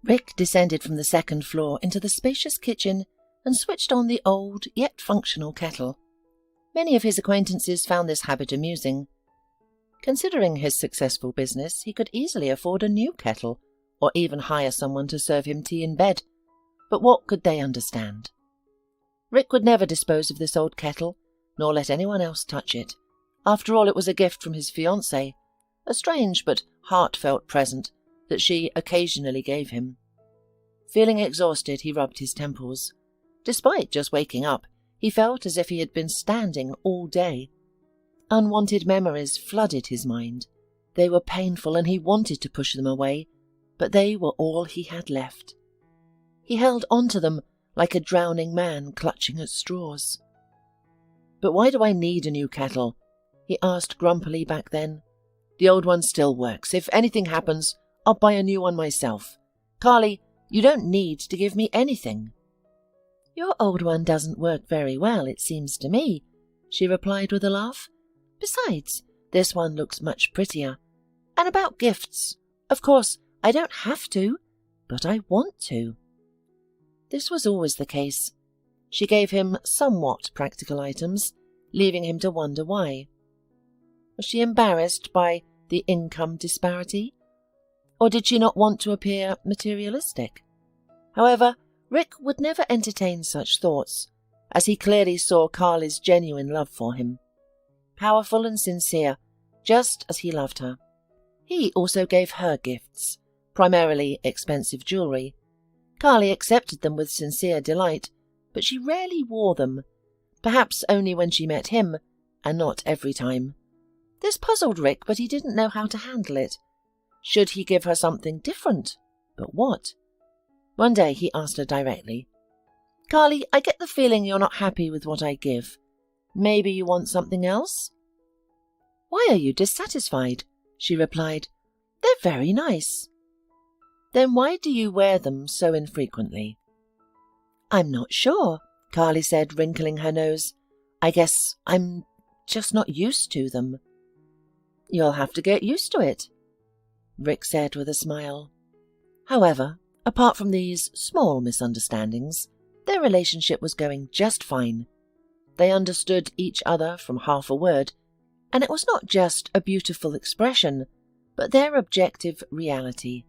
Rick descended from the second floor into the spacious kitchen and switched on the old yet functional kettle. Many of his acquaintances found this habit amusing. Considering his successful business, he could easily afford a new kettle, or even hire someone to serve him tea in bed. But what could they understand? Rick would never dispose of this old kettle, nor let anyone else touch it. After all, it was a gift from his fiancée, a strange but heartfelt present that she occasionally gave him. Feeling exhausted, he rubbed his temples. Despite just waking up, he felt as if he had been standing all day. Unwanted memories flooded his mind. They were painful and he wanted to push them away, but they were all he had left. He held onto them like a drowning man clutching at straws. "But why do I need a new kettle?" he asked grumpily back then. "The old one still works. If anything happens, I'll buy a new one myself. Carly, you don't need to give me anything." "Your old one doesn't work very well, it seems to me," she replied with a laugh. "Besides, this one looks much prettier. And about gifts, of course, I don't have to, but I want to." This was always the case. She gave him somewhat practical items, leaving him to wonder why. Was she embarrassed by the income disparity? Or did she not want to appear materialistic? However, Rick would never entertain such thoughts, as he clearly saw Carly's genuine love for him. Powerful and sincere, just as he loved her. He also gave her gifts, primarily expensive jewellery. Carly accepted them with sincere delight, but she rarely wore them, perhaps only when she met him, and not every time. This puzzled Rick, but he didn't know how to handle it. Should he give her something different? But what? One day he asked her directly, "Carly, I get the feeling you're not happy with what I give. Maybe you want something else?" "Why are you dissatisfied?" she replied. "They're very nice." "Then why do you wear them so infrequently?" "I'm not sure," Carly said, wrinkling her nose. "I guess I'm just not used to them." "You'll have to get used to it," Rick said with a smile. However, apart from these small misunderstandings, their relationship was going just fine. They understood each other from half a word, and it was not just a beautiful expression, but their objective reality.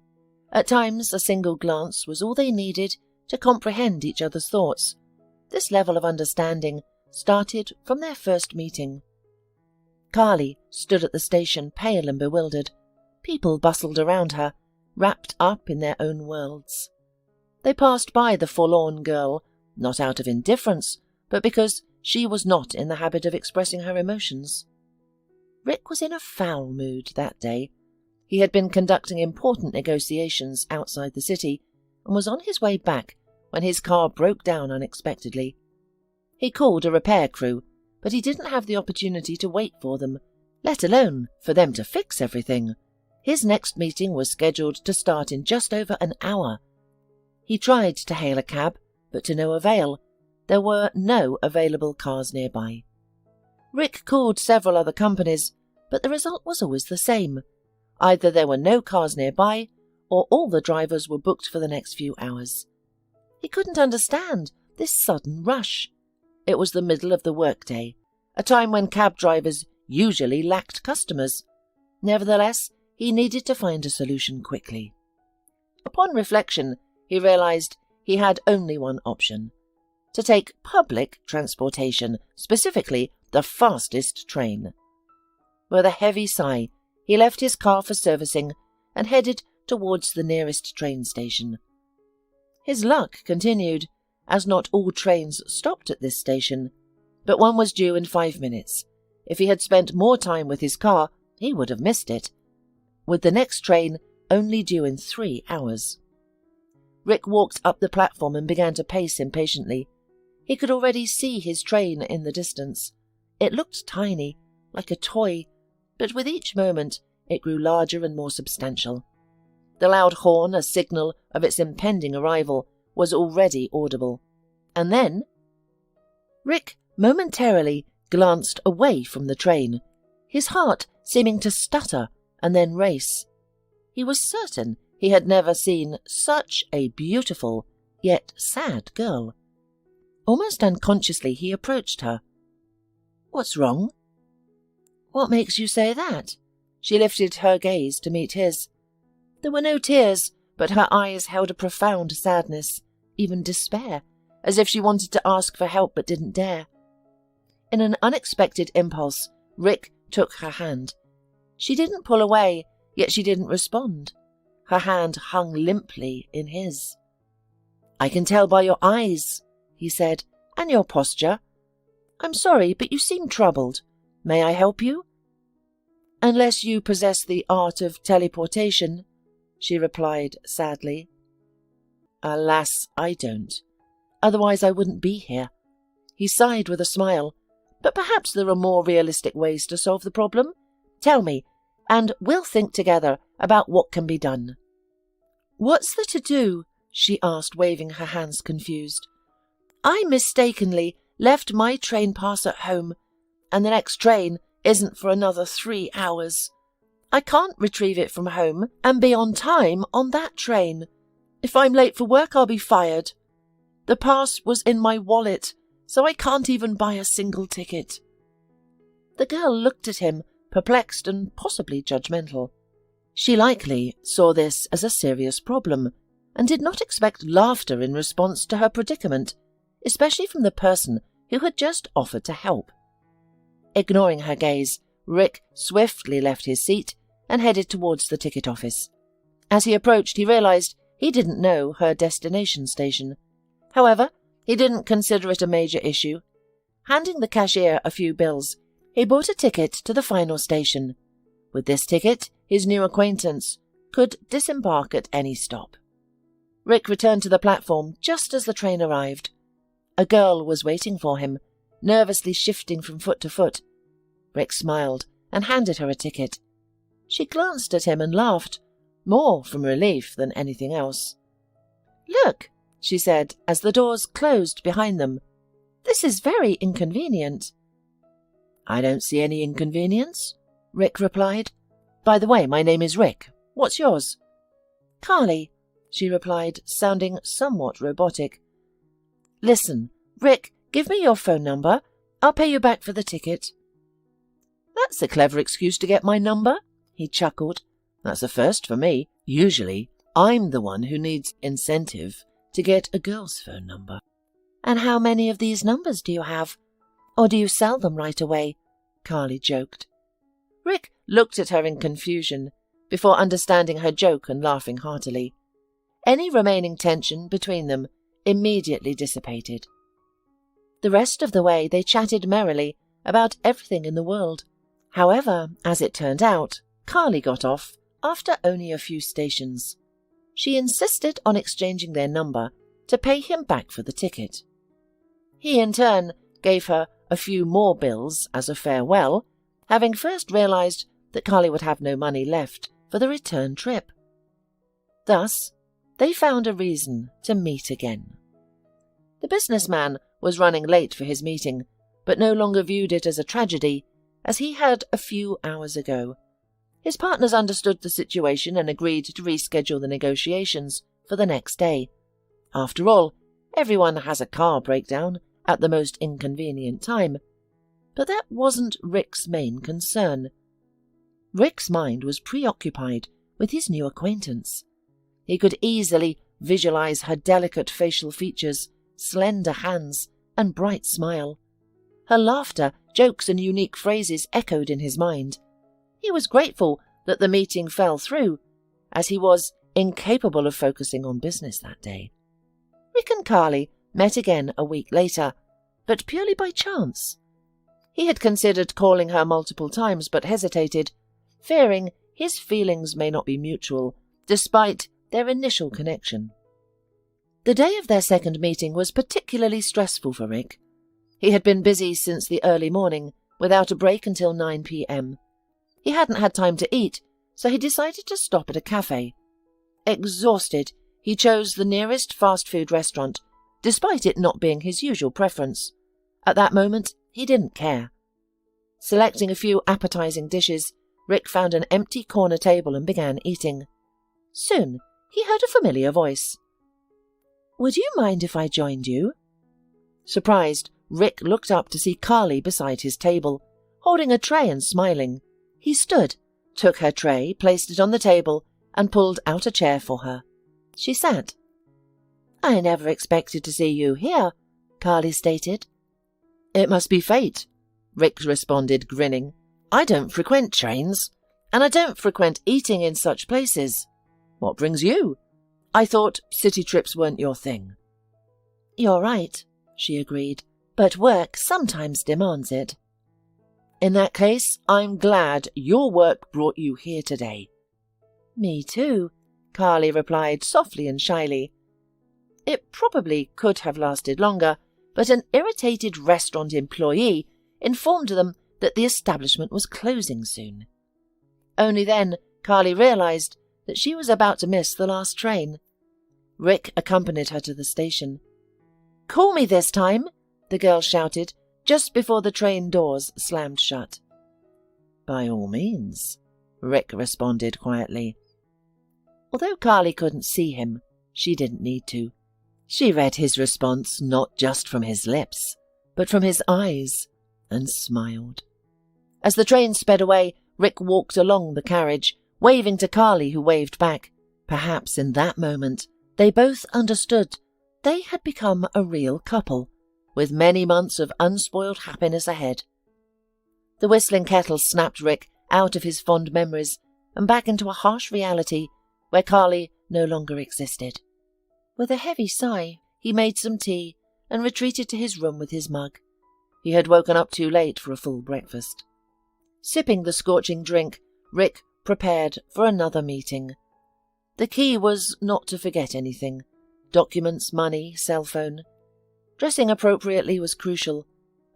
At times, a single glance was all they needed to comprehend each other's thoughts. This level of understanding started from their first meeting. Carly stood at the station, pale and bewildered. People bustled around her, wrapped up in their own worlds. They passed by the forlorn girl, not out of indifference, but because she was not in the habit of expressing her emotions. Rick was in a foul mood that day. He had been conducting important negotiations outside the city and was on his way back when his car broke down unexpectedly. He called a repair crew, but he didn't have the opportunity to wait for them, let alone for them to fix everything. His next meeting was scheduled to start in just over an hour. He tried to hail a cab, but to no avail. There were no available cars nearby. Rick called several other companies, but the result was always the same. Either there were no cars nearby, or all the drivers were booked for the next few hours. He couldn't understand this sudden rush. It was the middle of the workday, a time when cab drivers usually lacked customers. Nevertheless, he needed to find a solution quickly. Upon reflection, he realized he had only one option: to take public transportation, specifically the fastest train. With a heavy sigh, he left his car for servicing and headed towards the nearest train station. His luck continued, as not all trains stopped at this station, but one was due in 5 minutes. If he had spent more time with his car, he would have missed it, with the next train only due in 3 hours. Rick walked up the platform and began to pace impatiently. He could already see his train in the distance. It looked tiny, like a toy, but with each moment it grew larger and more substantial. The loud horn, a signal of its impending arrival, was already audible. And then Rick momentarily glanced away from the train, his heart seeming to stutter and then race. He was certain He had never seen such a beautiful, yet sad girl. Almost unconsciously he approached her. "What's wrong?" "What makes you say that?" She lifted her gaze to meet his. There were no tears, but her eyes held a profound sadness, even despair, as if she wanted to ask for help but didn't dare. In an unexpected impulse, Rick took her hand. She didn't pull away, yet she didn't respond. Her hand hung limply in his. "I can tell by your eyes," he said, "and your posture. I'm sorry, but you seem troubled. May I help you?" "Unless you possess the art of teleportation," she replied sadly. "Alas, I don't. Otherwise I wouldn't be here." He sighed with a smile. "But perhaps there are more realistic ways to solve the problem. Tell me, and we'll think together about what can be done." "What's the to-do?" she asked, waving her hands confused. "I mistakenly left my train pass at home, and the next train isn't for another 3 hours. I can't retrieve it from home and be on time on that train. If I'm late for work, I'll be fired. The pass was in my wallet, so I can't even buy a single ticket." The girl looked at him, perplexed and possibly judgmental. She likely saw this as a serious problem, and did not expect laughter in response to her predicament, especially from the person who had just offered to help. Ignoring her gaze, Rick swiftly left his seat and headed towards the ticket office. As he approached, he realized he didn't know her destination station. However, he didn't consider it a major issue. Handing the cashier a few bills, he bought a ticket to the final station. With this ticket, his new acquaintance could disembark at any stop. Rick returned to the platform just as the train arrived. A girl was waiting for him, nervously shifting from foot to foot. Rick smiled and handed her a ticket. She glanced at him and laughed, more from relief than anything else. "Look," she said as the doors closed behind them. "This is very inconvenient." "I don't see any inconvenience," Rick replied. "By the way, my name is Rick. What's yours?" "Carly," she replied, sounding somewhat robotic. "Listen, Rick, give me your phone number. I'll pay you back for the ticket." "That's a clever excuse to get my number," he chuckled. "That's a first for me. Usually, I'm the one who needs incentive to get a girl's phone number." "And how many of these numbers do you have? Or do you sell them right away?" Carly joked. Rick looked at her in confusion, before understanding her joke and laughing heartily. Any remaining tension between them immediately dissipated. The rest of the way they chatted merrily about everything in the world. However, as it turned out, Carly got off after only a few stations. She insisted on exchanging their number to pay him back for the ticket. He, in turn, gave her a few more bills as a farewell, having first realized that Carly would have no money left for the return trip. Thus, they found a reason to meet again. The businessman was running late for his meeting, but no longer viewed it as a tragedy, as he had a few hours ago. His partners understood the situation and agreed to reschedule the negotiations for the next day. After all, everyone has a car breakdown at the most inconvenient time. But that wasn't Rick's main concern. Rick's mind was preoccupied with his new acquaintance. He could easily visualize her delicate facial features, slender hands, and bright smile. Her laughter, jokes, and unique phrases echoed in his mind. He was grateful that the meeting fell through, as he was incapable of focusing on business that day. Rick and Carly met again a week later, but purely by chance. He had considered calling her multiple times, but hesitated, fearing his feelings may not be mutual, despite their initial connection. The day of their second meeting was particularly stressful for Rick. He had been busy since the early morning, without a break until 9 p.m. He hadn't had time to eat, so he decided to stop at a cafe. Exhausted, he chose the nearest fast food restaurant, despite it not being his usual preference. At that moment, he didn't care. Selecting a few appetizing dishes, Rick found an empty corner table and began eating. Soon, he heard a familiar voice. "Would you mind if I joined you?" Surprised, Rick looked up to see Carly beside his table, holding a tray and smiling. He stood, took her tray, placed it on the table, and pulled out a chair for her. She sat. "I never expected to see you here," Carly stated. "It must be fate," Rick responded, grinning. "I don't frequent trains, and I don't frequent eating in such places. What brings you? I thought city trips weren't your thing." "You're right," she agreed, "but work sometimes demands it." "In that case, I'm glad your work brought you here today." "Me too," Carly replied softly and shyly. It probably could have lasted longer, but an irritated restaurant employee informed them that the establishment was closing soon. Only then Carly realized that she was about to miss the last train. Rick accompanied her to the station. "Call me this time," the girl shouted, just before the train doors slammed shut. "By all means," Rick responded quietly. Although Carly couldn't see him, she didn't need to. She read his response not just from his lips, but from his eyes, and smiled. As the train sped away, Rick walked along the carriage, waving to Carly, who waved back. Perhaps in that moment they both understood they had become a real couple, with many months of unspoiled happiness ahead. The whistling kettle snapped Rick out of his fond memories and back into a harsh reality where Carly no longer existed. With a heavy sigh, he made some tea and retreated to his room with his mug. He had woken up too late for a full breakfast. Sipping the scorching drink, Rick prepared for another meeting. The key was not to forget anything. Documents, money, cell phone. Dressing appropriately was crucial.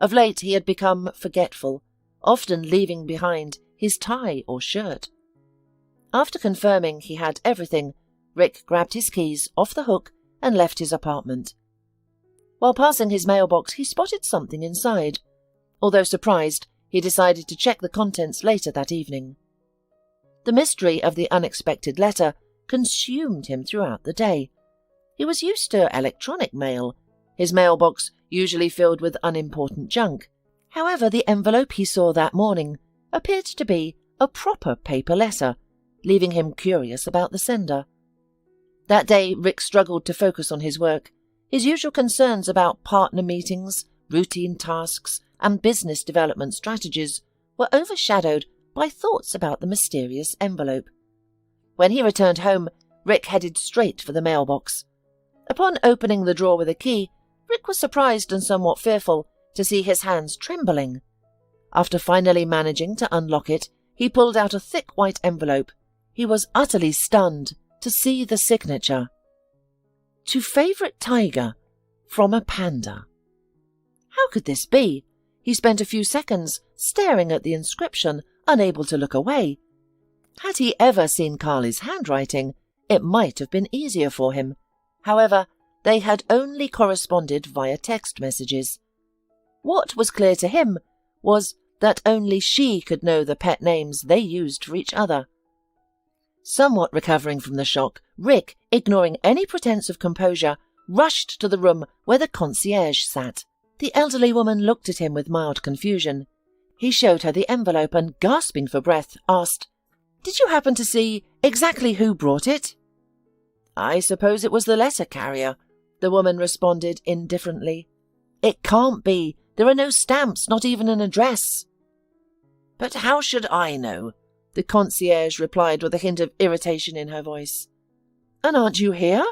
Of late he had become forgetful, often leaving behind his tie or shirt. After confirming he had everything, Rick grabbed his keys off the hook and left his apartment. While passing his mailbox, he spotted something inside. Although surprised, he decided to check the contents later that evening. The mystery of the unexpected letter consumed him throughout the day. He was used to electronic mail, his mailbox usually filled with unimportant junk. However, the envelope he saw that morning appeared to be a proper paper letter, leaving him curious about the sender. That day, Rick struggled to focus on his work. His usual concerns about partner meetings, routine tasks, and business development strategies were overshadowed by thoughts about the mysterious envelope. When he returned home, Rick headed straight for the mailbox. Upon opening the drawer with a key, Rick was surprised and somewhat fearful to see his hands trembling. After finally managing to unlock it, he pulled out a thick white envelope. He was utterly stunned to see the signature. "To Favorite Tiger, from a Panda." How could this be? He spent a few seconds staring at the inscription, unable to look away. Had he ever seen Carly's handwriting, it might have been easier for him. However, they had only corresponded via text messages. What was clear to him was that only she could know the pet names they used for each other. Somewhat recovering from the shock, Rick, ignoring any pretense of composure, rushed to the room where the concierge sat. The elderly woman looked at him with mild confusion. He showed her the envelope and, gasping for breath, asked, "Did you happen to see exactly who brought it?" "I suppose it was the letter carrier," the woman responded indifferently. "It can't be. There are no stamps, not even an address." "But how should I know?" the concierge replied with a hint of irritation in her voice. "And aren't you here?"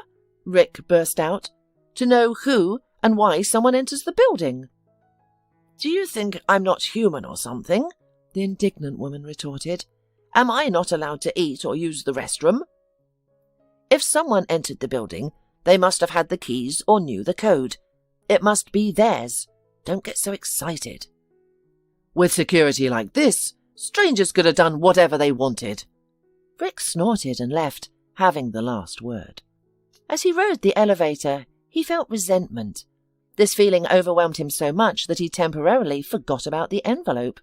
Rick burst out. "To know who and why someone enters the building." "Do you think I'm not human or something?" the indignant woman retorted. "Am I not allowed to eat or use the restroom? If someone entered the building, they must have had the keys or knew the code. It must be theirs. Don't get so excited." "With security like this, strangers could have done whatever they wanted." Rick snorted and left, having the last word. As he rode the elevator, he felt resentment. This feeling overwhelmed him so much that he temporarily forgot about the envelope.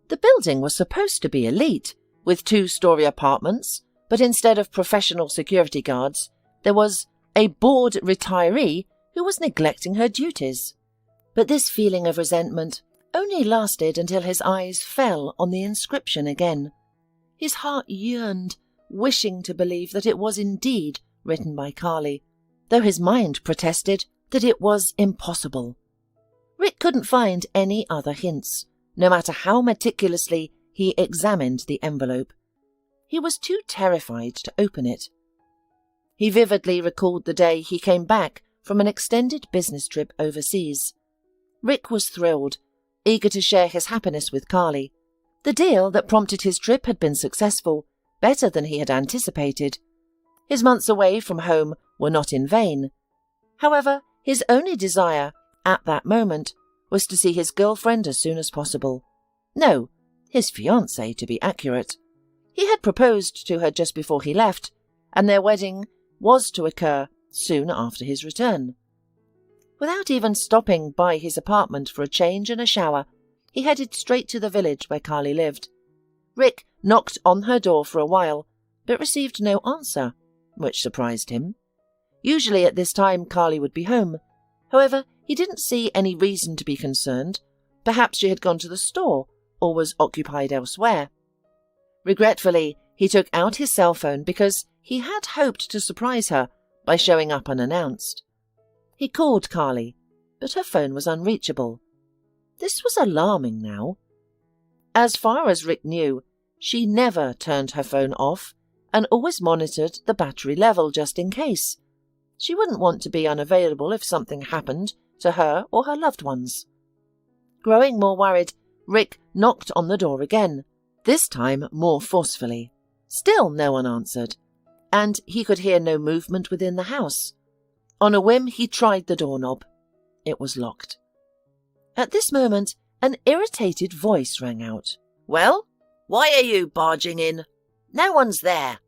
The building was supposed to be elite, with 2-story apartments, but instead of professional security guards, there was a bored retiree who was neglecting her duties. But this feeling of resentment only lasted until his eyes fell on the inscription again. His heart yearned, wishing to believe that it was indeed written by Carly, though his mind protested that it was impossible. Rick couldn't find any other hints, no matter how meticulously he examined the envelope. He was too terrified to open it. He vividly recalled the day he came back from an extended business trip overseas. Rick was thrilled, eager to share his happiness with Carly. The deal that prompted his trip had been successful, better than he had anticipated. His months away from home were not in vain. However, his only desire, at that moment, was to see his girlfriend as soon as possible. No, his fiancée, to be accurate. He had proposed to her just before he left, and their wedding was to occur soon after his return. Without even stopping by his apartment for a change and a shower, he headed straight to the village where Carly lived. Rick knocked on her door for a while, but received no answer, which surprised him. Usually at this time Carly would be home. However, he didn't see any reason to be concerned. Perhaps she had gone to the store or was occupied elsewhere. Regretfully, he took out his cell phone because he had hoped to surprise her by showing up unannounced. He called Carly, but her phone was unreachable. This was alarming now. As far as Rick knew, she never turned her phone off and always monitored the battery level just in case. She wouldn't want to be unavailable if something happened to her or her loved ones. Growing more worried, Rick knocked on the door again, this time more forcefully. Still no one answered, and he could hear no movement within the house. On a whim, he tried the doorknob. It was locked. At this moment, an irritated voice rang out. "Well, why are you barging in? No one's there."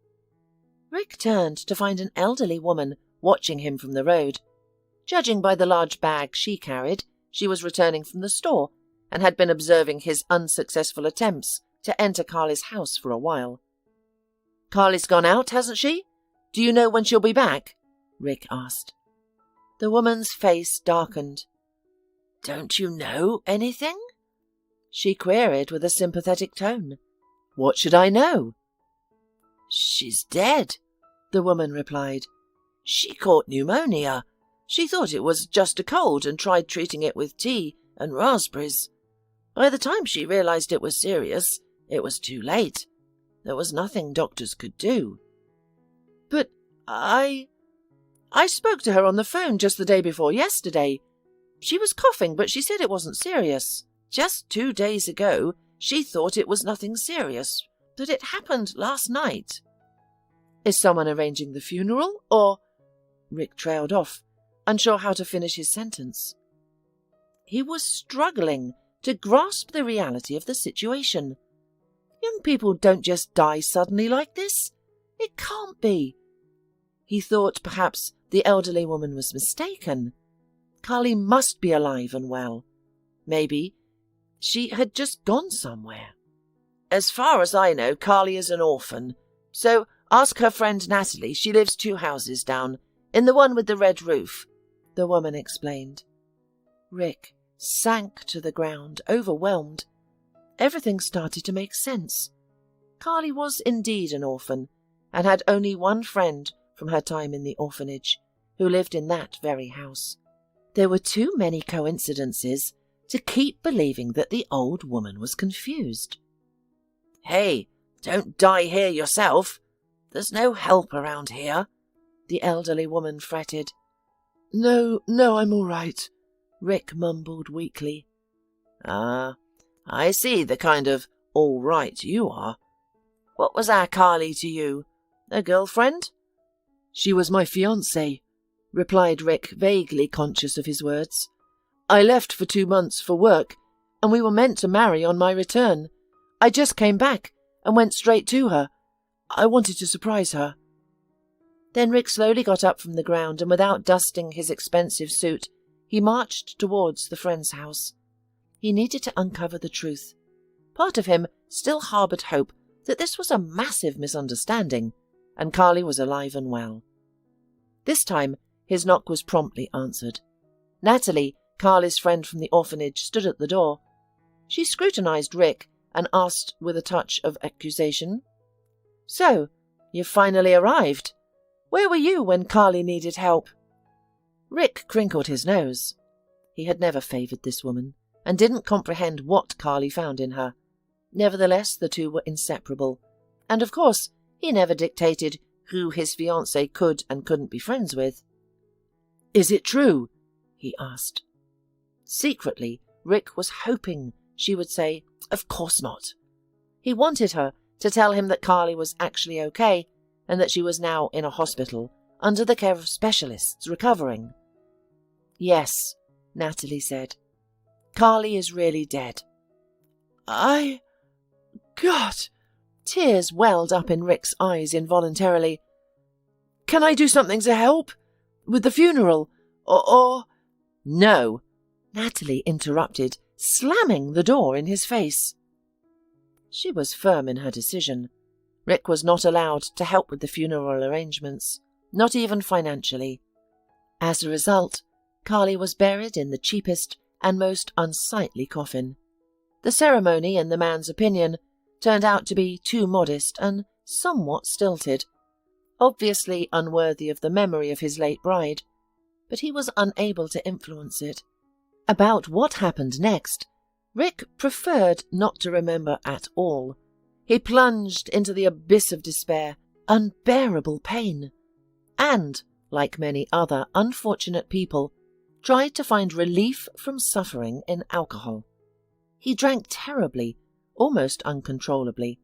Rick turned to find an elderly woman watching him from the road. Judging by the large bag she carried, she was returning from the store and had been observing his unsuccessful attempts to enter Carly's house for a while. "Carly's gone out, hasn't she? Do you know when she'll be back?" Rick asked. The woman's face darkened. "Don't you know anything?" she queried with a sympathetic tone. "What should I know?" "She's dead," the woman replied. "She caught pneumonia. She thought it was just a cold and tried treating it with tea and raspberries. By the time she realized it was serious, it was too late. There was nothing doctors could do." "But I spoke to her on the phone just the day before yesterday. She was coughing, but she said it wasn't serious. Just 2 days ago, she thought it was nothing serious, but it happened last night." "Is someone arranging the funeral, or—" Rick trailed off, unsure how to finish his sentence. He was struggling to grasp the reality of the situation. Young people don't just die suddenly like this. It can't be. He thought perhaps the elderly woman was mistaken. Carly must be alive and well. Maybe she had just gone somewhere. "As far as I know, Carly is an orphan, so ask her friend Natalie. She lives 2 houses down, in the one with the red roof," the woman explained. Rick sank to the ground, overwhelmed. Everything started to make sense. Carly was indeed an orphan, and had only one friend from her time in the orphanage, who lived in that very house. There were too many coincidences to keep believing that the old woman was confused. "Hey, don't die here yourself. There's no help around here," the elderly woman fretted. No, I'm all right," Rick mumbled weakly. "Ah, I see the kind of all right you are. What was our Carly to you? A girlfriend?" "She was my fiancée," replied Rick, vaguely conscious of his words. "I left for 2 months for work, and we were meant to marry on my return. I just came back and went straight to her. I wanted to surprise her." Then Rick slowly got up from the ground, and without dusting his expensive suit, he marched towards the friend's house. He needed to uncover the truth. Part of him still harboured hope that this was a massive misunderstanding, and Carly was alive and well. This time, his knock was promptly answered. Natalie, Carly's friend from the orphanage, stood at the door. She scrutinized Rick and asked with a touch of accusation, "So, you've finally arrived. Where were you when Carly needed help?" Rick crinkled his nose. He had never favoured this woman, and didn't comprehend what Carly found in her. Nevertheless, the two were inseparable, and of course, he never dictated who his fiancée could and couldn't be friends with. "Is it true?" he asked. Secretly, Rick was hoping she would say, "Of course not." He wanted her to tell him that Carly was actually okay, and that she was now in a hospital, under the care of specialists, recovering. "Yes," Natalie said. "Carly is really dead." God! Tears welled up in Rick's eyes involuntarily. "Can I do something to help? With the funeral? Or... "No," Natalie interrupted, slamming the door in his face. She was firm in her decision. Rick was not allowed to help with the funeral arrangements, not even financially. As a result, Carly was buried in the cheapest and most unsightly coffin. The ceremony, in the man's opinion, turned out to be too modest and somewhat stilted, obviously unworthy of the memory of his late bride, but he was unable to influence it. About what happened next, Rick preferred not to remember at all. He plunged into the abyss of despair, unbearable pain, and, like many other unfortunate people, tried to find relief from suffering in alcohol. He drank terribly, almost uncontrollably,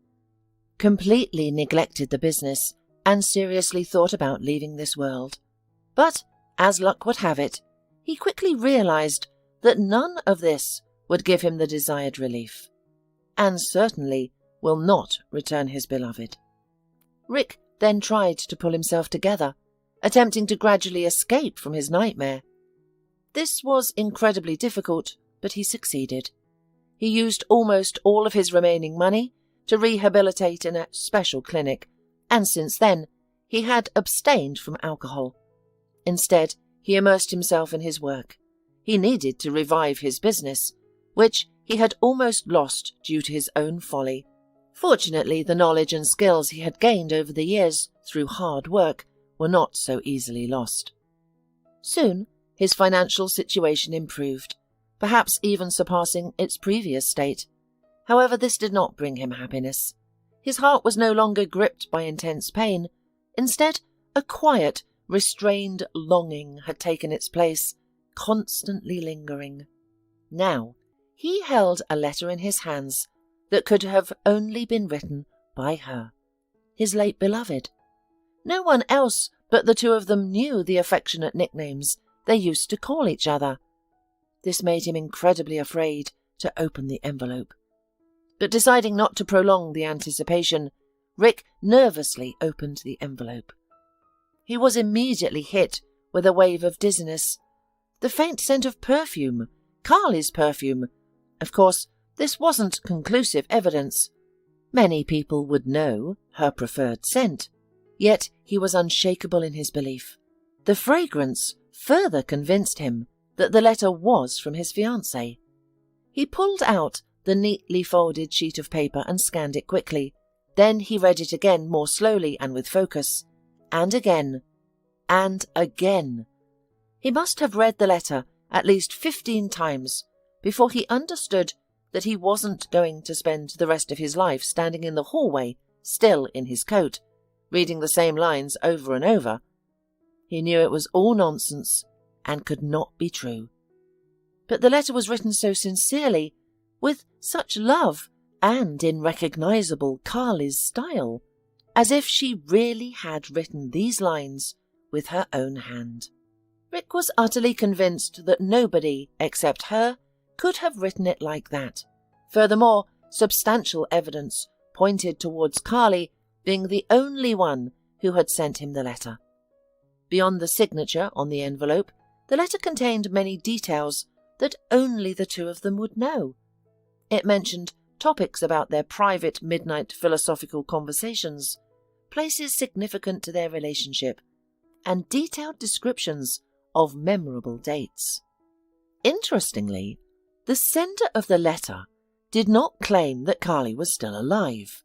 completely neglected the business, and seriously thought about leaving this world. But, as luck would have it, he quickly realized that none of this would give him the desired relief, and certainly will not return his beloved. Rick then tried to pull himself together, attempting to gradually escape from his nightmare. This was incredibly difficult, but he succeeded. He used almost all of his remaining money to rehabilitate in a special clinic, and since then he had abstained from alcohol. Instead, he immersed himself in his work. He needed to revive his business, which he had almost lost due to his own folly. Fortunately, the knowledge and skills he had gained over the years through hard work were not so easily lost. Soon, his financial situation improved, perhaps even surpassing its previous state. However, this did not bring him happiness. His heart was no longer gripped by intense pain. Instead, a quiet, restrained longing had taken its place, constantly lingering. Now, he held a letter in his hands that could have only been written by her, his late beloved. No one else but the two of them knew the affectionate nicknames they used to call each other. This made him incredibly afraid to open the envelope. But deciding not to prolong the anticipation, Rick nervously opened the envelope. He was immediately hit with a wave of dizziness. The faint scent of perfume, Carly's perfume. Of course, this wasn't conclusive evidence. Many people would know her preferred scent, yet he was unshakable in his belief. The fragrance further convinced him that the letter was from his fiancée. He pulled out the neatly folded sheet of paper and scanned it quickly. Then he read it again more slowly and with focus. And again. And again. He must have read the letter at least 15 times before he understood that he wasn't going to spend the rest of his life standing in the hallway, still in his coat, reading the same lines over and over. He knew it was all nonsense and could not be true. But the letter was written so sincerely, with such love, and in recognizable Carly's style, as if she really had written these lines with her own hand. Rick was utterly convinced that nobody except her could have written it like that. Furthermore, substantial evidence pointed towards Carly being the only one who had sent him the letter. Beyond the signature on the envelope, the letter contained many details that only the two of them would know. It mentioned topics about their private midnight philosophical conversations, places significant to their relationship, and detailed descriptions of memorable dates. Interestingly, the sender of the letter did not claim that Carly was still alive.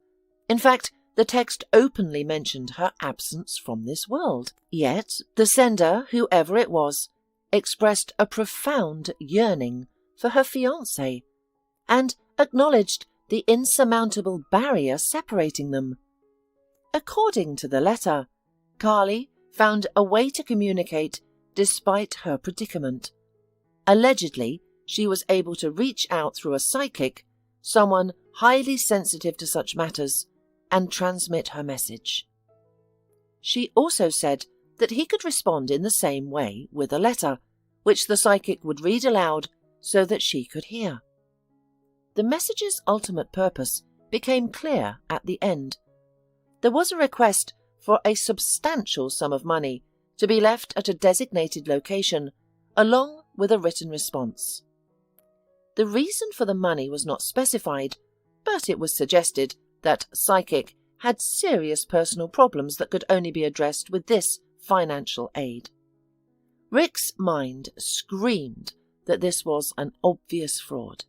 In fact, the text openly mentioned her absence from this world. Yet, the sender, whoever it was, expressed a profound yearning for her fiancé and acknowledged the insurmountable barrier separating them. According to the letter, Carly found a way to communicate despite her predicament. Allegedly, she was able to reach out through a psychic, someone highly sensitive to such matters, and transmit her message. She also said that he could respond in the same way with a letter, which the psychic would read aloud so that she could hear. The message's ultimate purpose became clear at the end. There was a request for a substantial sum of money to be left at a designated location, along with a written response. The reason for the money was not specified, but it was suggested that Psychic had serious personal problems that could only be addressed with this financial aid. Rick's mind screamed that this was an obvious fraud.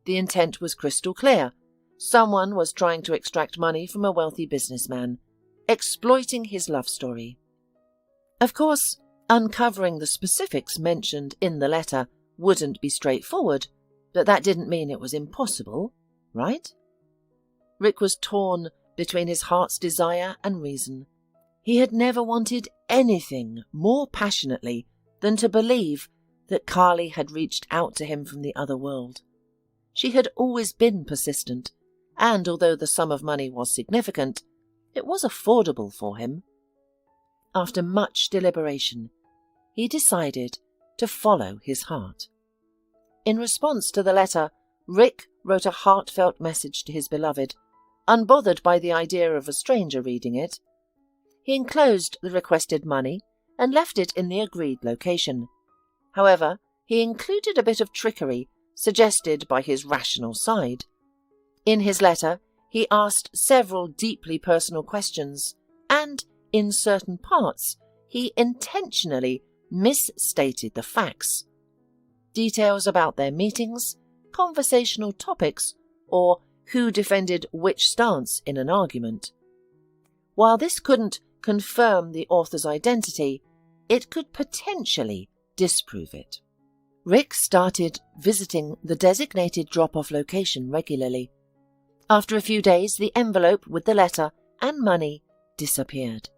The intent was crystal clear. Someone was trying to extract money from a wealthy businessman, exploiting his love story. Of course, uncovering the specifics mentioned in the letter wouldn't be straightforward, but that didn't mean it was impossible, right? Rick was torn between his heart's desire and reason. He had never wanted anything more passionately than to believe that Carly had reached out to him from the other world. She had always been persistent, and although the sum of money was significant, it was affordable for him. After much deliberation, he decided to follow his heart. In response to the letter, Rick wrote a heartfelt message to his beloved, unbothered by the idea of a stranger reading it. He enclosed the requested money and left it in the agreed location. However, he included a bit of trickery suggested by his rational side. In his letter, he asked several deeply personal questions, and in certain parts, he intentionally misstated the facts. Details about their meetings, conversational topics, or who defended which stance in an argument. While this couldn't confirm the author's identity, it could potentially disprove it. Rick started visiting the designated drop-off location regularly. After a few days, the envelope with the letter and money disappeared.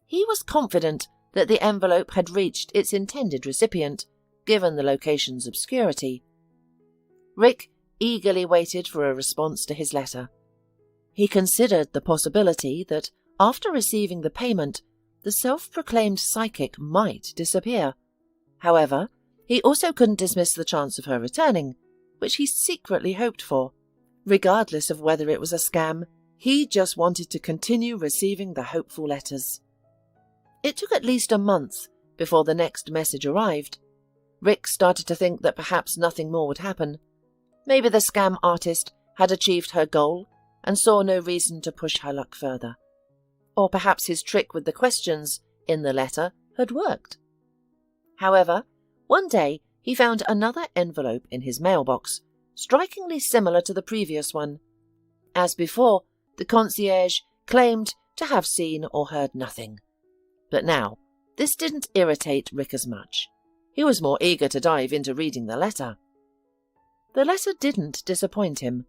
He was confident that the envelope had reached its intended recipient, given the location's obscurity. Rick eagerly waited for a response to his letter. He considered the possibility that, after receiving the payment, the self-proclaimed psychic might disappear. However, he also couldn't dismiss the chance of her returning, which he secretly hoped for. Regardless of whether it was a scam, he just wanted to continue receiving the hopeful letters. It took at least a month before the next message arrived. Rick started to think that perhaps nothing more would happen. Maybe the scam artist had achieved her goal and saw no reason to push her luck further. Or perhaps his trick with the questions in the letter had worked. However, one day he found another envelope in his mailbox, strikingly similar to the previous one. As before, the concierge claimed to have seen or heard nothing. But now, this didn't irritate Rick as much. He was more eager to dive into reading the letter. The letter didn't disappoint him.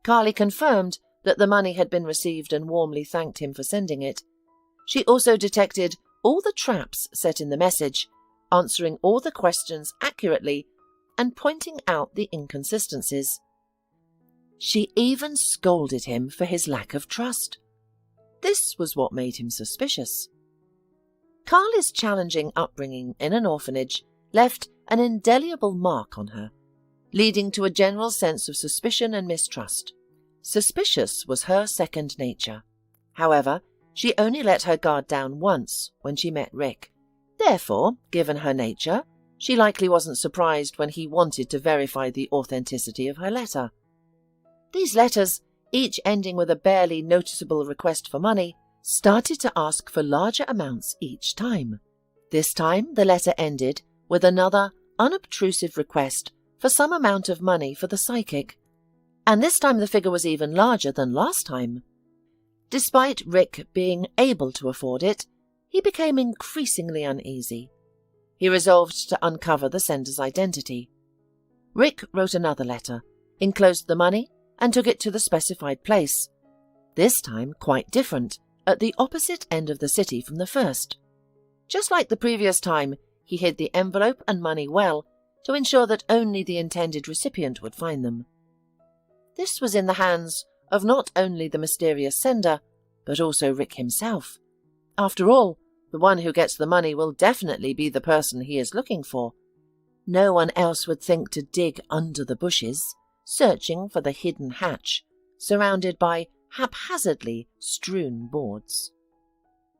Carly confirmed that the money had been received and warmly thanked him for sending it. She also detected all the traps set in the message, answering all the questions accurately and pointing out the inconsistencies. She even scolded him for his lack of trust. This was what made him suspicious. Carly's challenging upbringing in an orphanage left an indelible mark on her, leading to a general sense of suspicion and mistrust. Suspicious was her second nature. However, she only let her guard down once when she met Rick. Therefore, given her nature, she likely wasn't surprised when he wanted to verify the authenticity of her letter. These letters, each ending with a barely noticeable request for money, started to ask for larger amounts each time. This time the letter ended with another unobtrusive request for some amount of money for the psychic, and this time the figure was even larger than last time. Despite Rick being able to afford it, he became increasingly uneasy. He resolved to uncover the sender's identity. Rick wrote another letter, enclosed the money, and took it to the specified place. This time quite different, at the opposite end of the city from the first. Just like the previous time, he hid the envelope and money well to ensure that only the intended recipient would find them. This was in the hands of not only the mysterious sender, but also Rick himself. After all, the one who gets the money will definitely be the person he is looking for. No one else would think to dig under the bushes, searching for the hidden hatch, surrounded by haphazardly strewn boards.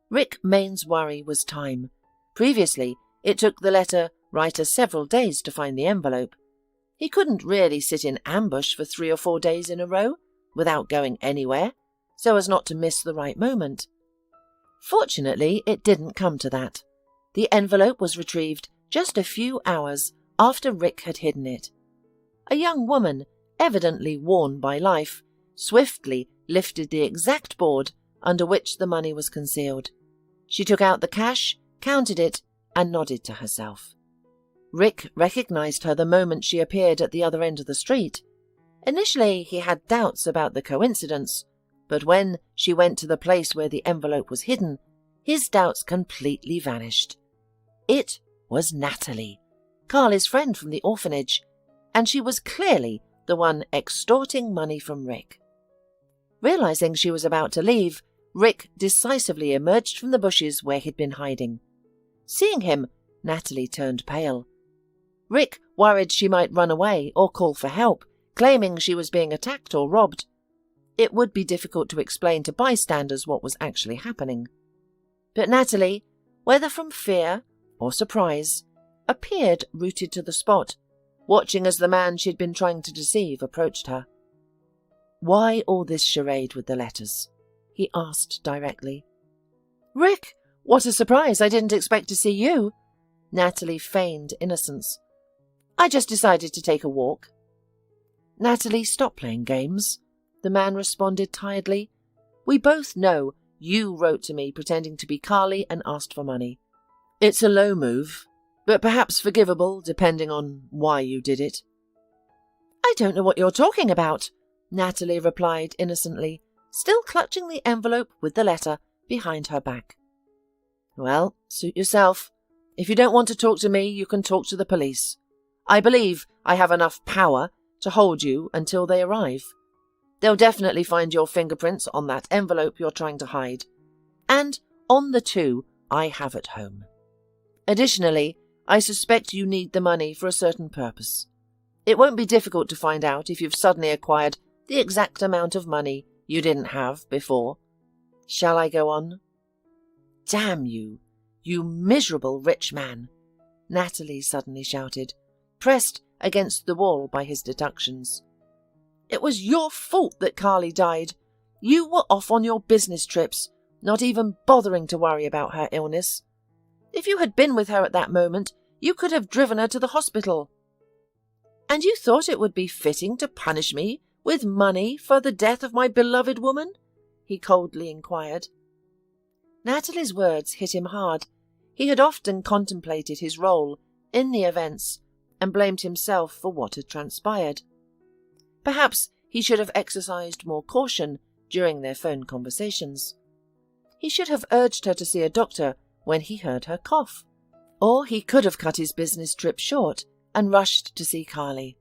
Rick Maine's worry was time. Previously, it took the letter writer several days to find the envelope. He couldn't really sit in ambush for 3 or 4 days in a row without going anywhere, so as not to miss the right moment. Fortunately, it didn't come to that. The envelope was retrieved just a few hours after Rick had hidden it. A young woman, evidently worn by life, swiftly lifted the exact board under which the money was concealed. She took out the cash, counted it, and nodded to herself. Rick recognized her the moment she appeared at the other end of the street. Initially, he had doubts about the coincidence, but when she went to the place where the envelope was hidden, his doubts completely vanished. It was Natalie, Carly's friend from the orphanage, and she was clearly the one extorting money from Rick. Realizing she was about to leave, Rick decisively emerged from the bushes where he'd been hiding. Seeing him, Natalie turned pale. Rick worried she might run away or call for help, claiming she was being attacked or robbed. It would be difficult to explain to bystanders what was actually happening. But Natalie, whether from fear or surprise, appeared rooted to the spot, watching as the man she'd been trying to deceive approached her. "Why all this charade with the letters?" he asked directly. "Rick, what a surprise! I didn't expect to see you." Natalie feigned innocence. "I just decided to take a walk." "Natalie, stop playing games," the man responded tiredly. "We both know you wrote to me pretending to be Carly and asked for money. It's a low move, but perhaps forgivable depending on why you did it." "I don't know what you're talking about," Natalie replied innocently, still clutching the envelope with the letter behind her back. "Well, suit yourself. If you don't want to talk to me, you can talk to the police. I believe I have enough power to hold you until they arrive. They'll definitely find your fingerprints on that envelope you're trying to hide, and on the 2 I have at home. Additionally, I suspect you need the money for a certain purpose. It won't be difficult to find out if you've suddenly acquired the exact amount of money you didn't have before. Shall I go on?" "Damn you, you miserable rich man!" Natalie suddenly shouted, pressed against the wall by his deductions. "It was your fault that Carly died. You were off on your business trips, not even bothering to worry about her illness. If you had been with her at that moment, you could have driven her to the hospital. And you thought it would be fitting to punish me with money for the death of my beloved woman?" he coldly inquired. Natalie's words hit him hard. He had often contemplated his role in the events and blamed himself for what had transpired. Perhaps he should have exercised more caution during their phone conversations. He should have urged her to see a doctor when he heard her cough. Or he could have cut his business trip short and rushed to see Carly.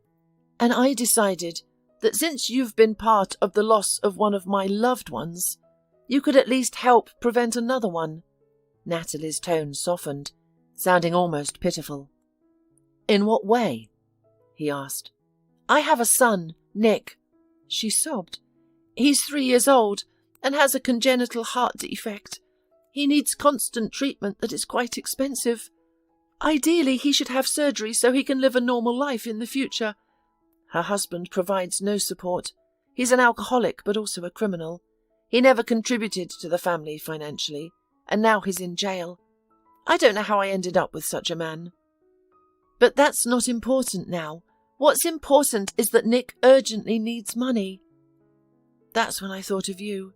"And I decided that since you've been part of the loss of one of my loved ones, you could at least help prevent another one." Natalie's tone softened, sounding almost pitiful. "In what way?" he asked. "I have a son, Nick," she sobbed. "He's 3 years old and has a congenital heart defect. He needs constant treatment that is quite expensive. Ideally, he should have surgery so he can live a normal life in the future. Her husband provides no support. He's an alcoholic, but also a criminal. He never contributed to the family financially, and now he's in jail. I don't know how I ended up with such a man. But that's not important now. What's important is that Nick urgently needs money. That's when I thought of you.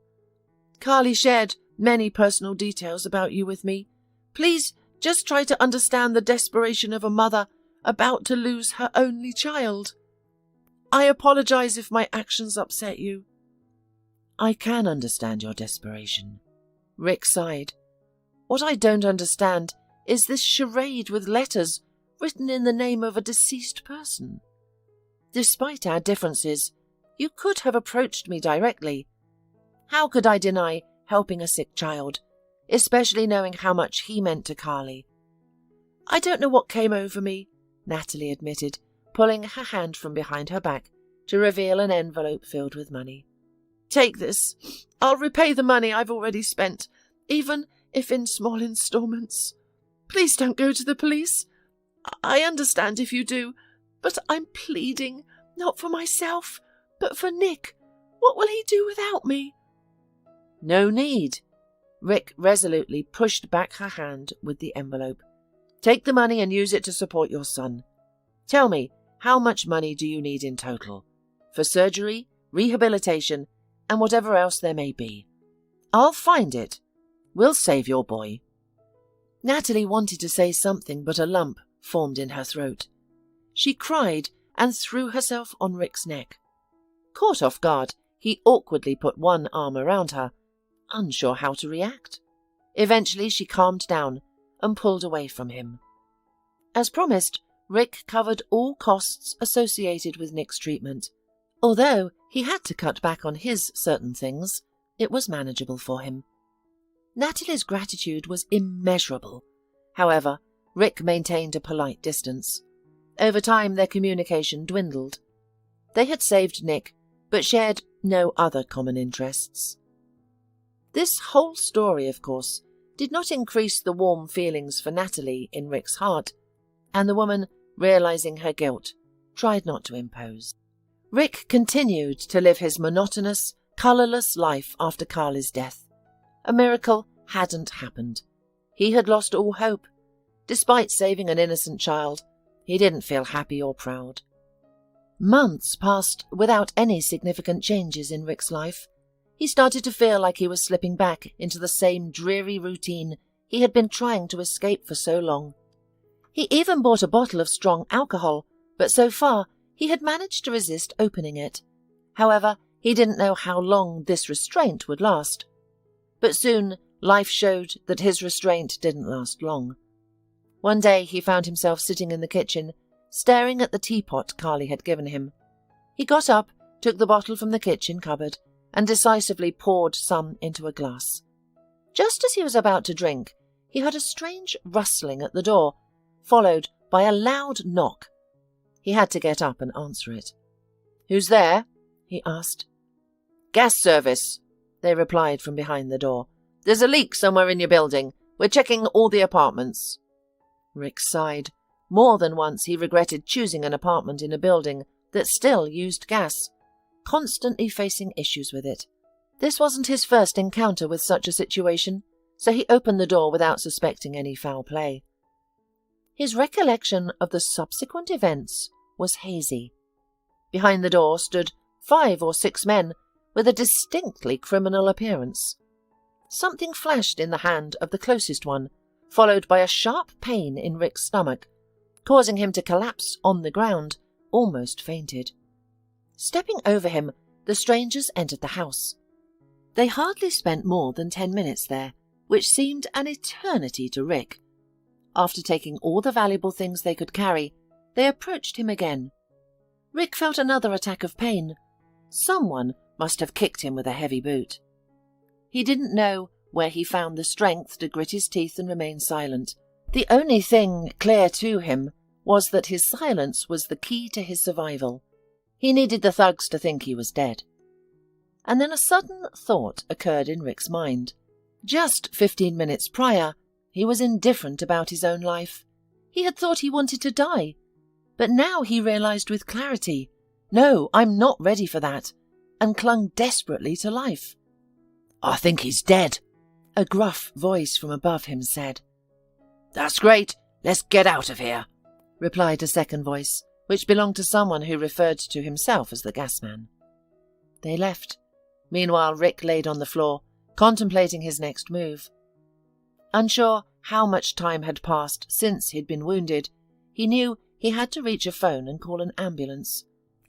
Carly shared many personal details about you with me. Please just try to understand the desperation of a mother about to lose her only child. I apologize if my actions upset you. I can understand your desperation. Rick sighed. What I don't understand is this charade with letters written in the name of a deceased person. Despite our differences, you could have approached me directly. How could I deny helping a sick child, especially knowing how much he meant to Carly? I don't know what came over me, Natalie admitted, pulling her hand from behind her back to reveal an envelope filled with money. Take this. I'll repay the money I've already spent, even if in small installments. Please don't go to the police. I understand if you do, but I'm pleading, not for myself, but for Nick. What will he do without me? No need. Rick resolutely pushed back her hand with the envelope. Take the money and use it to support your son. Tell me, how much money do you need in total? For surgery, rehabilitation, and whatever else there may be. I'll find it. We'll save your boy. Natalie wanted to say something, but a lump formed in her throat. She cried and threw herself on Rick's neck. Caught off guard, he awkwardly put one arm around her, unsure how to react. Eventually she calmed down and pulled away from him. As promised, Rick covered all costs associated with Nick's treatment. Although he had to cut back on his certain things, it was manageable for him. Natalie's gratitude was immeasurable. However, Rick maintained a polite distance. Over time, their communication dwindled. They had saved Nick, but shared no other common interests. This whole story, of course, did not increase the warm feelings for Natalie in Rick's heart, and the woman, realizing her guilt, tried not to impose. Rick continued to live his monotonous, colourless life after Carly's death. A miracle hadn't happened. He had lost all hope. Despite saving an innocent child, he didn't feel happy or proud. Months passed without any significant changes in Rick's life. He started to feel like he was slipping back into the same dreary routine he had been trying to escape for so long. He even bought a bottle of strong alcohol, but so far he had managed to resist opening it. However, he didn't know how long this restraint would last. But soon life showed that his restraint didn't last long. One day he found himself sitting in the kitchen, staring at the teapot Carly had given him. He got up, took the bottle from the kitchen cupboard, and decisively poured some into a glass. Just as he was about to drink, he heard a strange rustling at the door, followed by a loud knock. He had to get up and answer it. "Who's there?" he asked. "Gas service," they replied from behind the door. "There's a leak somewhere in your building. We're checking all the apartments." Rick sighed. More than once he regretted choosing an apartment in a building that still used gas, constantly facing issues with it. This wasn't his first encounter with such a situation, so he opened the door without suspecting any foul play. His recollection of the subsequent events was hazy. Behind the door stood 5 or 6 men with a distinctly criminal appearance. Something flashed in the hand of the closest one, followed by a sharp pain in Rick's stomach, causing him to collapse on the ground, almost fainted. Stepping over him, the strangers entered the house. They hardly spent more than 10 minutes there, which seemed an eternity to Rick. After taking all the valuable things they could carry, they approached him again. Rick felt another attack of pain. Someone must have kicked him with a heavy boot. He didn't know where he found the strength to grit his teeth and remain silent. The only thing clear to him was that his silence was the key to his survival. He needed the thugs to think he was dead. And then a sudden thought occurred in Rick's mind. Just 15 minutes prior, he was indifferent about his own life. He had thought he wanted to die. But now he realized with clarity, no, I'm not ready for that. and clung desperately to life. "I think he's dead," a gruff voice from above him said. "That's great. Let's get out of here," replied a second voice, which belonged to someone who referred to himself as the gasman. They left. Meanwhile, Rick laid on the floor, contemplating his next move. Unsure how much time had passed since he'd been wounded, he knew he had to reach a phone and call an ambulance.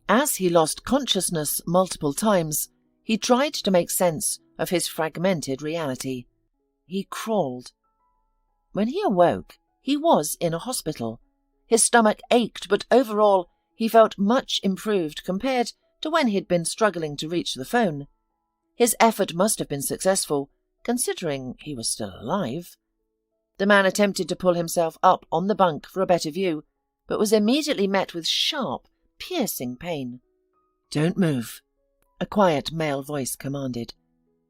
As he lost consciousness multiple times, he tried to make sense of his fragmented reality. He crawled. When he awoke, he was in a hospital. His stomach ached, but overall he felt much improved compared to when he'd been struggling to reach the phone. His effort must have been successful, considering he was still alive. The man attempted to pull himself up on the bunk for a better view, but was immediately met with sharp, piercing pain. "Don't move," a quiet male voice commanded.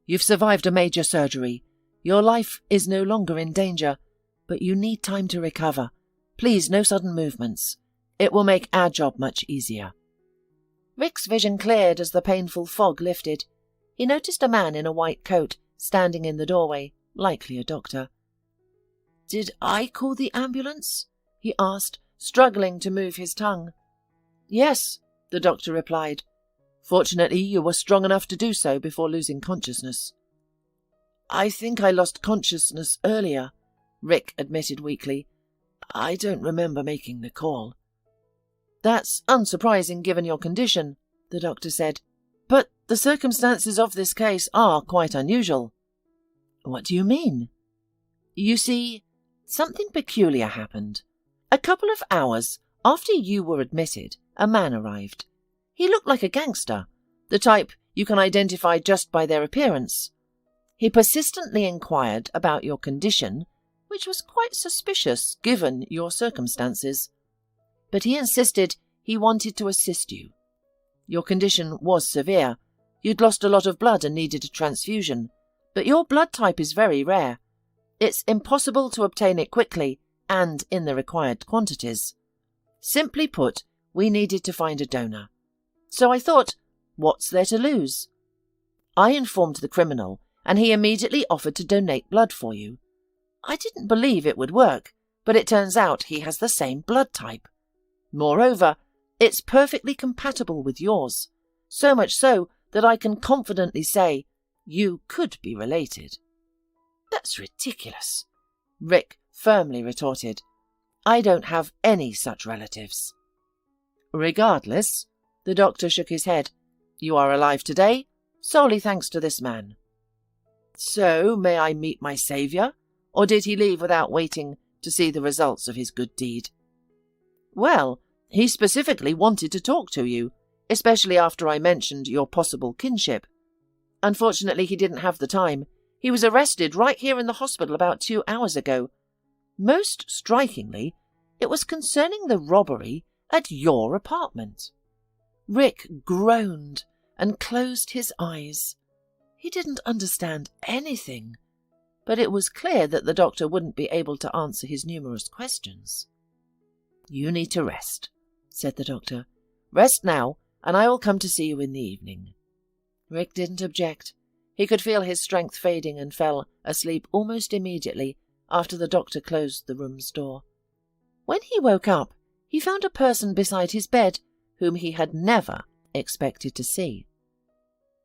"You've survived a major surgery. Your life is no longer in danger, but you need time to recover. Please, no sudden movements. It will make our job much easier." Rick's vision cleared as the painful fog lifted. He noticed a man in a white coat standing in the doorway, likely a doctor. "Did I call the ambulance?" he asked, struggling to move his tongue. "Yes," the doctor replied. "Fortunately, you were strong enough to do so before losing consciousness." "I think I lost consciousness earlier," Rick admitted weakly. "I don't remember making the call." "That's unsurprising given your condition," the doctor said. "But the circumstances of this case are quite unusual." "What do you mean?" "You see, something peculiar happened. A couple of hours after you were admitted, a man arrived. He looked like a gangster, the type you can identify just by their appearance. He persistently inquired about your condition, which was quite suspicious given your circumstances. But he insisted he wanted to assist you. Your condition was severe. You'd lost a lot of blood and needed a transfusion, but your blood type is very rare. It's impossible to obtain it quickly and in the required quantities. Simply put, we needed to find a donor. So I thought, what's there to lose? I informed the criminal, and he immediately offered to donate blood for you. I didn't believe it would work, but it turns out he has the same blood type. Moreover, it's perfectly compatible with yours, so much so that I can confidently say you could be related." "That's ridiculous," Rick firmly retorted. "I don't have any such relatives." "Regardless," the doctor shook his head, "you are alive today, solely thanks to this man." "So, may I meet my saviour, or did he leave without waiting to see the results of his good deed?" "Well, he specifically wanted to talk to you, especially after I mentioned your possible kinship. Unfortunately, he didn't have the time. He was arrested right here in the hospital about 2 hours ago. Most strikingly, it was concerning the robbery at your apartment." Rick groaned and closed his eyes. He didn't understand anything, but it was clear that the doctor wouldn't be able to answer his numerous questions. "You need to rest," said the doctor. "Rest now, and I will come to see you in the evening." Rick didn't object. He could feel his strength fading and fell asleep almost immediately after the doctor closed the room's door. When he woke up, he found a person beside his bed whom he had never expected to see.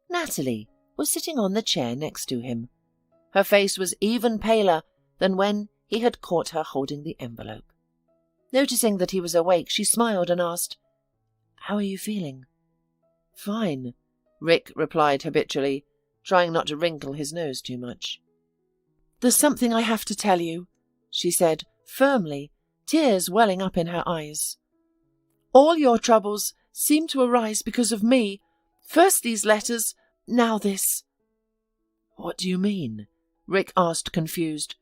Natalie was sitting on the chair next to him. Her face was even paler than when he had caught her holding the envelope. Noticing that he was awake, she smiled and asked, "How are you feeling?" "Fine," Rick replied habitually, trying not to wrinkle his nose too much. "There's something I have to tell you," she said firmly, tears welling up in her eyes. "All your troubles seem to arise because of me. First these letters, now this." "What do you mean?" Rick asked, confused.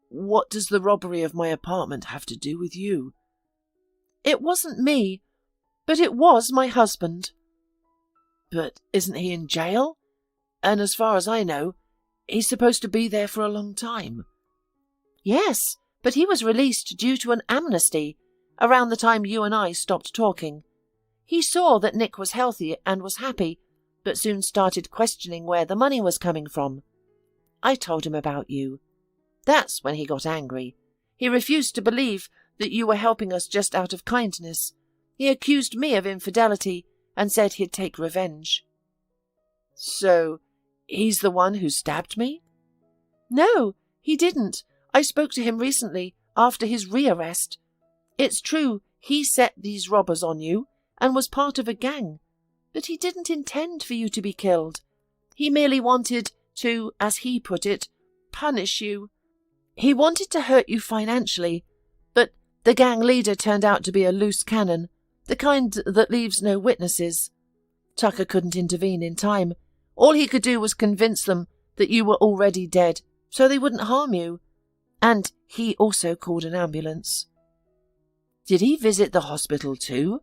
"What does the robbery of my apartment have to do with you?" "It wasn't me, but it was my husband." "But isn't he in jail? And as far as I know, he's supposed to be there for a long time." "Yes, but he was released due to an amnesty around the time you and I stopped talking. He saw that Nick was healthy and was happy, but soon started questioning where the money was coming from. I told him about you. That's when he got angry. He refused to believe that you were helping us just out of kindness. He accused me of infidelity and said he'd take revenge. So, he's the one who stabbed me? No, he didn't. I spoke to him recently, after his rearrest. It's true, he set these robbers on you and was part of a gang, but he didn't intend for you to be killed. He merely wanted to, as he put it, punish you. He wanted to hurt you financially, but the gang leader turned out to be a loose cannon, the kind that leaves no witnesses. Tucker couldn't intervene in time. All he could do was convince them that you were already dead, so they wouldn't harm you. And he also called an ambulance. Did he visit the hospital too?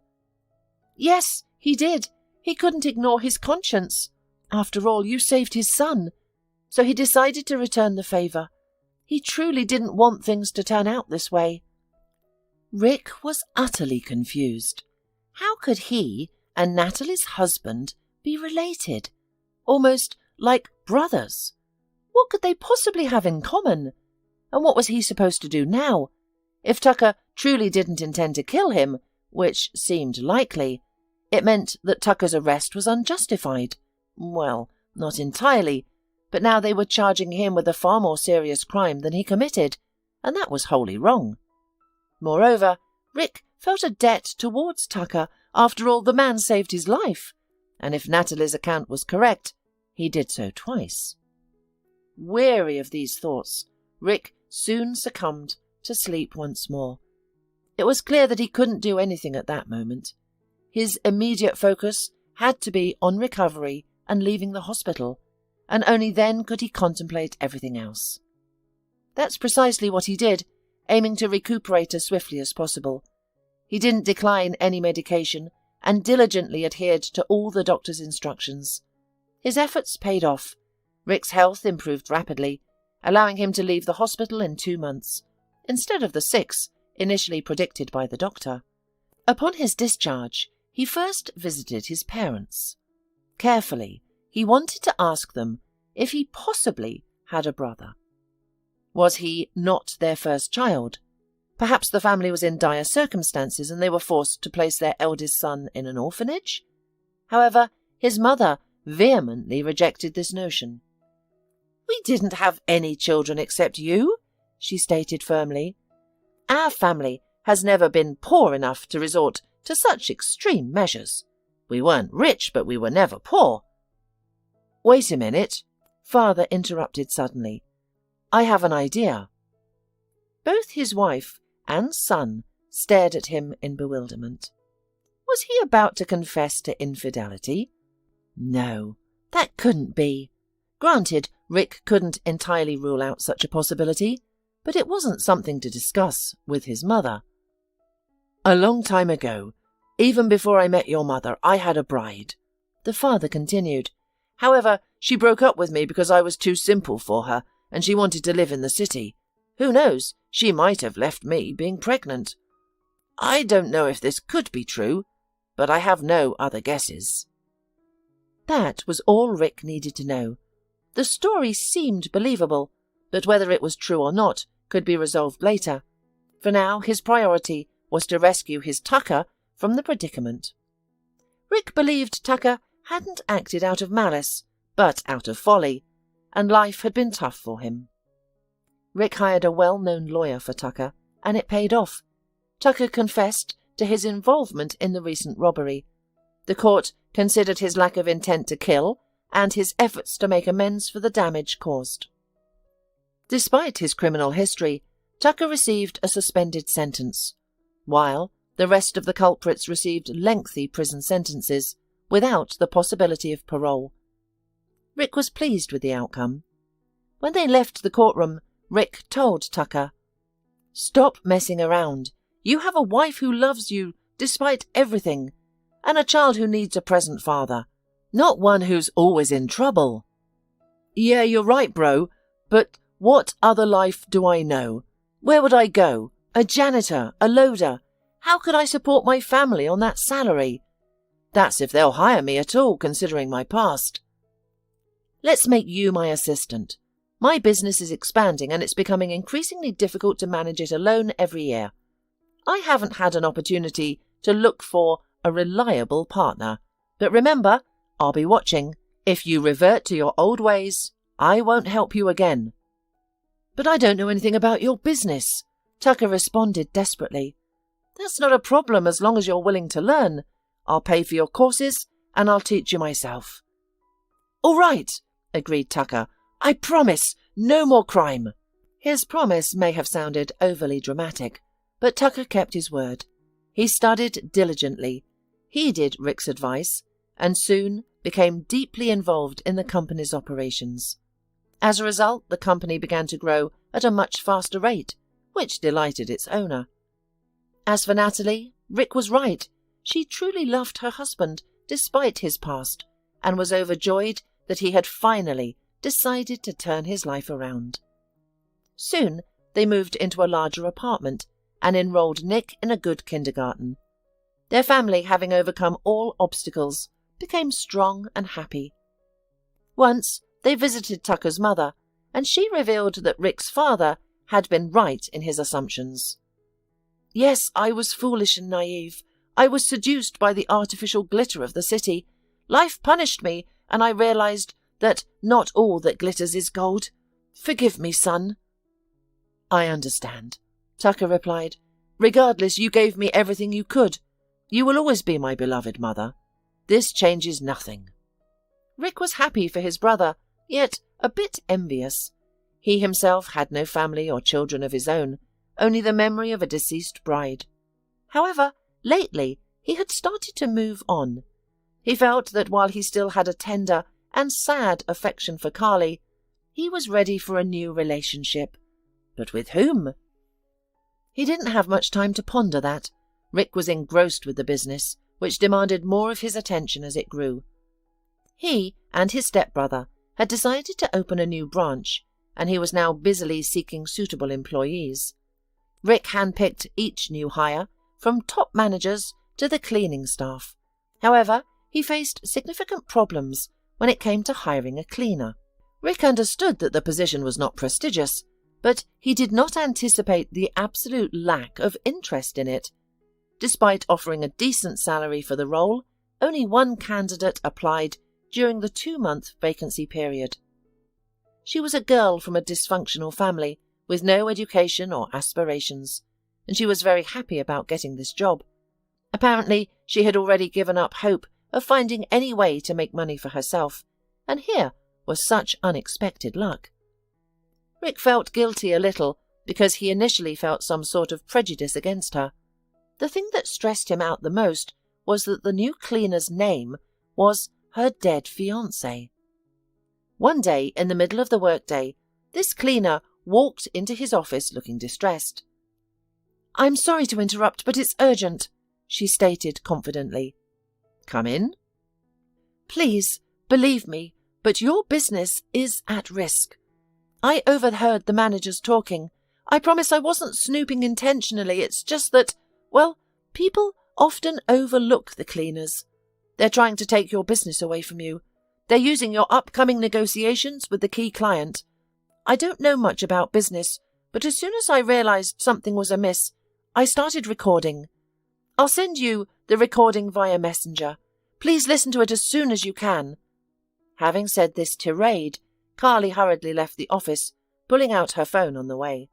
Yes, he did. He couldn't ignore his conscience. After all, you saved his son. So he decided to return the favour. He truly didn't want things to turn out this way. Rick was utterly confused. How could he and Natalie's husband be related? Almost like brothers. What could they possibly have in common? And what was he supposed to do now? If Tucker truly didn't intend to kill him, which seemed likely, it meant that Tucker's arrest was unjustified. Well, not entirely, but now they were charging him with a far more serious crime than he committed, and that was wholly wrong. Moreover, Rick felt a debt towards Tucker. After all, the man saved his life, and if Natalie's account was correct, he did so twice. Weary of these thoughts, Rick soon succumbed to sleep once more. It was clear that he couldn't do anything at that moment. His immediate focus had to be on recovery and leaving the hospital, and only then could he contemplate everything else. That's precisely what he did, aiming to recuperate as swiftly as possible. He didn't decline any medication and diligently adhered to all the doctor's instructions. His efforts paid off. Rick's health improved rapidly, allowing him to leave the hospital in 2 months, instead of the 6 initially predicted by the doctor. Upon his discharge, he first visited his parents. Carefully, he wanted to ask them if he possibly had a brother. Was he not their first child? Perhaps the family was in dire circumstances and they were forced to place their eldest son in an orphanage? However, his mother vehemently rejected this notion. "We didn't have any children except you," she stated firmly. "Our family has never been poor enough to resort to such extreme measures. We weren't rich, but we were never poor." "Wait a minute," Father interrupted suddenly. "I have an idea." Both his wife and son stared at him in bewilderment. Was he about to confess to infidelity? No, that couldn't be. Granted, Rick couldn't entirely rule out such a possibility, but it wasn't something to discuss with his mother. "A long time ago, even before I met your mother, I had a bride," the father continued. "However, she broke up with me because I was too simple for her, and she wanted to live in the city. Who knows, she might have left me being pregnant. I don't know if this could be true, but I have no other guesses." That was all Rick needed to know. The story seemed believable, but whether it was true or not could be resolved later. For now, his priority was to rescue his Tucker from the predicament. Rick believed Tucker hadn't acted out of malice, but out of folly, and life had been tough for him. Rick hired a well-known lawyer for Tucker, and it paid off. Tucker confessed to his involvement in the recent robbery. The court considered his lack of intent to kill and his efforts to make amends for the damage caused. Despite his criminal history, Tucker received a suspended sentence, while the rest of the culprits received lengthy prison sentences without the possibility of parole. Rick was pleased with the outcome. When they left the courtroom, Rick told Tucker, "Stop messing around. You have a wife who loves you despite everything, and a child who needs a present father, not one who's always in trouble." "Yeah, you're right, bro, but what other life do I know? Where would I go? A janitor, a loader? How could I support my family on that salary? That's if they'll hire me at all, considering my past. Let's make you my assistant. My business is expanding and it's becoming increasingly difficult to manage it alone every year. I haven't had an opportunity to look for a reliable partner. But remember, I'll be watching. If you revert to your old ways, I won't help you again. But I don't know anything about your business, Tucker responded desperately. That's not a problem as long as you're willing to learn. I'll pay for your courses and I'll teach you myself. All right, agreed Tucker. I promise, no more crime. His promise may have sounded overly dramatic, but Tucker kept his word. He studied diligently, heeded Rick's advice, and soon became deeply involved in the company's operations. As a result, the company began to grow at a much faster rate, which delighted its owner. As for Natalie, Rick was right. She truly loved her husband, despite his past, and was overjoyed that he had finally decided to turn his life around. Soon, they moved into a larger apartment and enrolled Nick in a good kindergarten. Their family, having overcome all obstacles, became strong and happy. Once, they visited Tucker's mother, and she revealed that Rick's father had been right in his assumptions. Yes, I was foolish and naive. I was seduced by the artificial glitter of the city. Life punished me, and I realized that not all that glitters is gold. Forgive me, son. I understand, Tucker replied. Regardless, you gave me everything you could. You will always be my beloved mother. This changes nothing. Rick was happy for his brother, yet a bit envious. He himself had no family or children of his own, only the memory of a deceased bride. However, lately he had started to move on. He felt that while he still had a tender and sad affection for Carly, he was ready for a new relationship. But with whom? He didn't have much time to ponder that. Rick was engrossed with the business, which demanded more of his attention as it grew. He and his stepbrother had decided to open a new branch, and he was now busily seeking suitable employees. Rick handpicked each new hire, from top managers to the cleaning staff. However, he faced significant problems when it came to hiring a cleaner. Rick understood that the position was not prestigious, but he did not anticipate the absolute lack of interest in it. Despite offering a decent salary for the role, only one candidate applied during the 2-month vacancy period. She was a girl from a dysfunctional family with no education or aspirations, and she was very happy about getting this job. Apparently, she had already given up hope of finding any way to make money for herself, and here was such unexpected luck. Rick felt guilty a little because he initially felt some sort of prejudice against her. The thing that stressed him out the most was that the new cleaner's name was her dead fiancé. One day, in the middle of the workday, this cleaner walked into his office looking distressed. "I'm sorry to interrupt, but it's urgent," she stated confidently. "Come in." "Please, believe me, but your business is at risk. I overheard the managers talking. I promise I wasn't snooping intentionally. It's just that, well, people often overlook the cleaners. They're trying to take your business away from you. They're using your upcoming negotiations with the key client. I don't know much about business, but as soon as I realized something was amiss, I started recording. I'll send you the recording via messenger. Please listen to it as soon as you can." Having said this tirade, Carly hurriedly left the office, pulling out her phone on the way.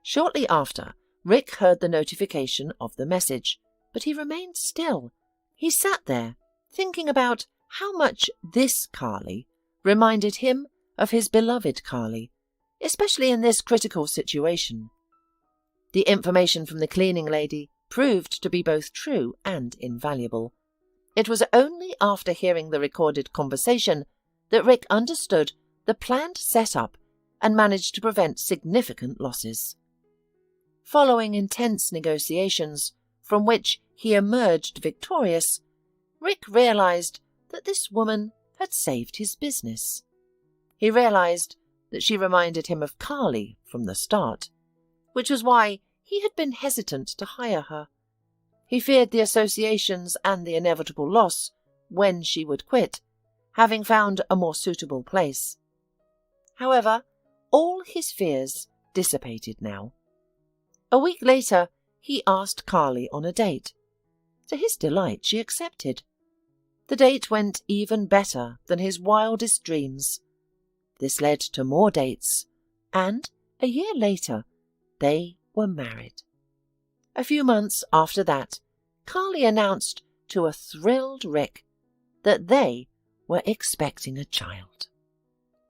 Shortly after, Rick heard the notification of the message, but he remained still. He sat there, thinking about how much this Carly reminded him of his beloved Carly, especially in this critical situation. The information from the cleaning lady proved to be both true and invaluable. It was only after hearing the recorded conversation that Rick understood the planned setup and managed to prevent significant losses. Following intense negotiations, from which he emerged victorious, Rick realized that this woman had saved his business. He realized that she reminded him of Carly from the start, which was why he had been hesitant to hire her. He feared the associations and the inevitable loss when she would quit, having found a more suitable place. However, all his fears dissipated now. A week later, he asked Carly on a date. To his delight, she accepted. The date went even better than his wildest dreams. This led to more dates, and a year later, they were married. A few months after that, Carly announced to a thrilled Rick that they were expecting a child.